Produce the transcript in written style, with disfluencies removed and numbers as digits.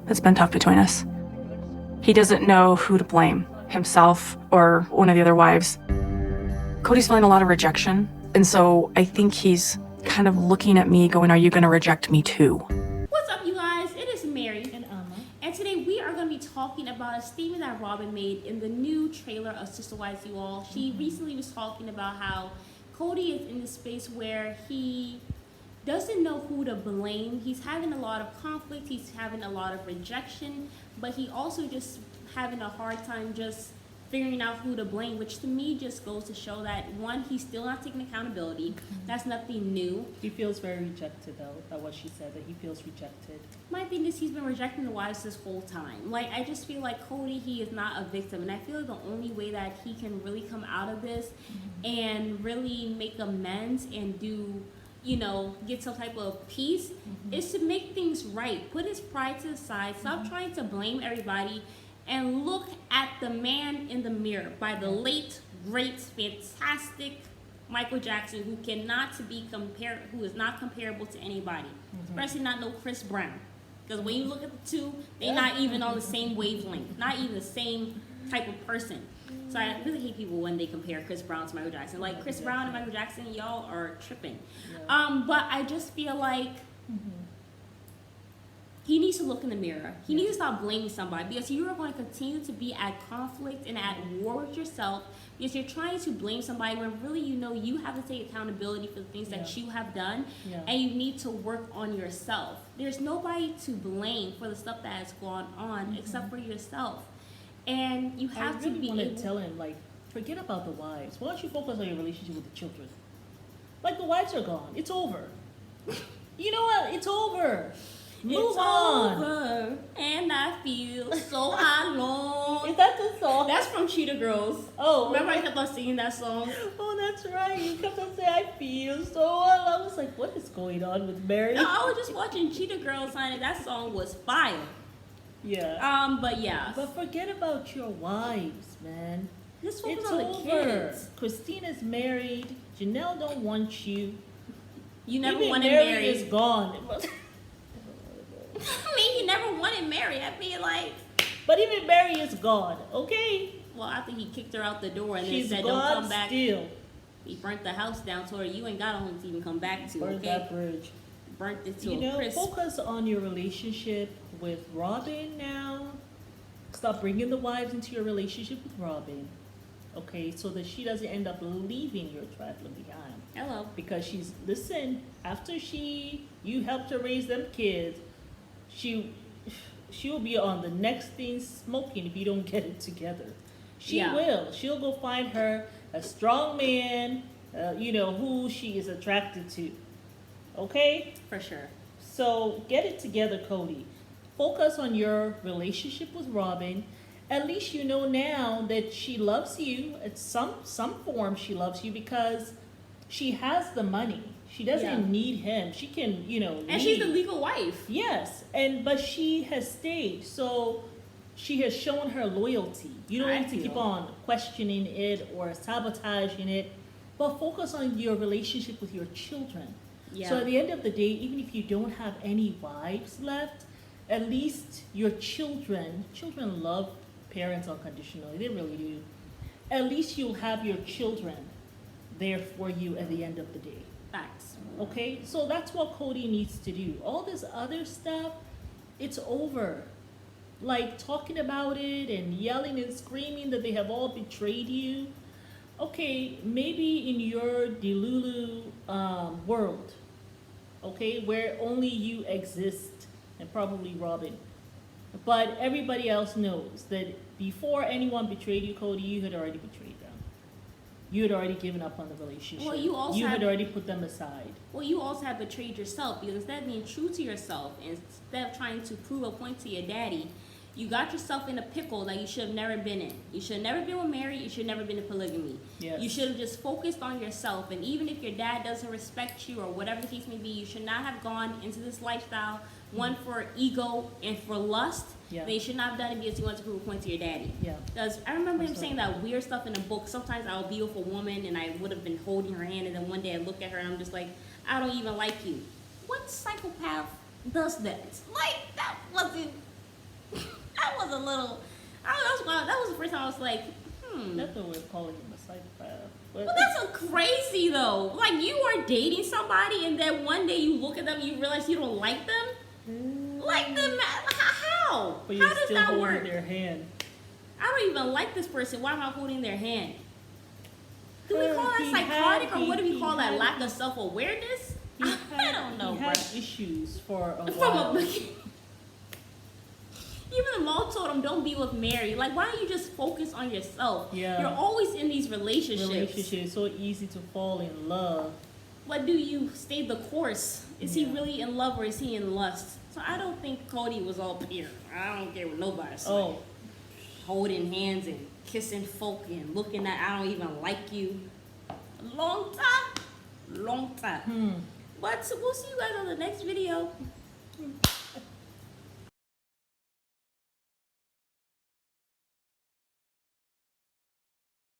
It's been tough between us. He doesn't know who to blame, himself or one of the other wives. Cody's feeling a lot of rejection, and so I think he's kind of looking at me going, are you going to reject me too? What's up, you guys? It is Mary and Emma, and today we are going to be talking about a statement that Robyn made in the new trailer of Sister Wives You All. She recently was talking about how Cody is in this space where he doesn't know who to blame. He's having a lot of conflict, he's having a lot of rejection, but he also just having a hard time just figuring out who to blame, which to me just goes to show that, one, he's still not taking accountability. That's nothing new. He feels very rejected, though, by what she said, that he feels rejected. My thing is, he's been rejecting the wives this whole time. Like, I just feel like Cody, he is not a victim, and I feel like the only way that he can really come out of this and really make amends and do, you know, get some type of peace is to make things right. Put his pride to the side. Stop trying to blame everybody and look at the man in the mirror by the late, great, fantastic Michael Jackson, who who is not comparable to anybody, especially not no Chris Brown. Because when you look at the two, they're not even on the same wavelength, not even the same type of person. So I really hate people when they compare Chris Brown to Michael Jackson. Like, Chris Brown and Michael Jackson, y'all are tripping. But I just feel like he needs to look in the mirror. He needs to stop blaming somebody, because you are going to continue to be at conflict and at war with yourself, because you're trying to blame somebody when really you know you have to take accountability for the things that you have done, and you need to work on yourself. There's nobody to blame for the stuff that has gone on except for yourself. And you have to be able to tell him, like, forget about the wives. Why don't you focus on your relationship with the children? Like, the wives are gone. It's over. You know what? It's over. Move on. Over, and I feel so alone. Is that the song? That's from Cheetah Girls. Oh, remember I kept on singing that song? Oh, that's right. You kept on saying, I feel so alone. I was like, what is going on with Mary? No, I was just watching Cheetah Girls, and that song was fire. Yeah. But yeah. But forget about your wives, man. Just focus it's on over. The kids. Christina's married. Janelle don't want you. You never Even wanted Mary Mary. Is gone. I mean, he never wanted Mary. I mean, like. But even Mary is gone. Okay. Well, after he kicked her out the door and She's then said, "Don't come back." Still. He burnt the house down to her. You ain't got a home to even come back to. Burnt that bridge. Burnt it to a crisp. Focus on your relationship with Robyn now. Stop bringing the wives into your relationship with Robyn, okay, so that she doesn't end up leaving your traveling behind. Hello. Because after you helped her raise them kids, she'll be on the next thing smoking if you don't get it together. She will. She'll go find her a strong man, who she is attracted to. Okay? For sure. So get it together, Cody. Focus on your relationship with Robyn. At least you know now that she loves you. At some form she loves you, because she has the money. She doesn't need him. She can, And she's the legal wife. Yes. But she has stayed. So she has shown her loyalty. You don't need to keep on questioning it or sabotaging it. But focus on your relationship with your children. Yeah. So at the end of the day, even if you don't have any wives left, at least your children love parents unconditionally. They really do. At least you'll have your children there for you at the end of the day. Facts. Okay? So that's what Cody needs to do. All this other stuff, it's over. Like talking about it and yelling and screaming that they have all betrayed you. Okay, maybe in your Delulu world, okay, where only you exist, and probably Robyn. But everybody else knows that before anyone betrayed you, Cody, you had already betrayed them. You had already given up on the relationship. Well, you had already put them aside. Well, you also have betrayed yourself, because instead of being true to yourself, instead of trying to prove a point to your daddy, you got yourself in a pickle that you should have never been in. You should have never been with Mary. You should have never been in polygamy. Yes. You should have just focused on yourself. And even if your dad doesn't respect you or whatever the case may be, you should not have gone into this lifestyle, one for ego and for lust. Yeah. Then you should not have done it because you want to prove a point to your daddy. Yeah. Because I remember him saying that weird stuff in the book. Sometimes I would be with a woman and I would have been holding her hand, and then one day I look at her and I'm just like, I don't even like you. What psychopath does that? Like, that wasn't. That was a little. That was the first time I was like, That's the way of calling him a psychopath. But Well, that's so crazy though. Like, you are dating somebody and then one day you look at them and you realize you don't like them. Like, how? But How you're does still that holding work? their hand. I don't even like this person. Why am I holding their hand? Do we call that He psychotic, had- or what do we he call that? had- Lack of self-awareness? I don't know, He had bruh. issues for a From while. Even the mom told him, don't be with Mary. Like, why don't you just focus on yourself? Yeah. You're always in these relationships. Relationship, so easy to fall in love. But do you stay the course? Is he Yeah. really in love or is he in lust? So I don't think Cody was all pure. I don't care what nobody says. Oh, Holding hands and kissing folk and looking at, I don't even like you. Long time. But we'll see you guys on the next video.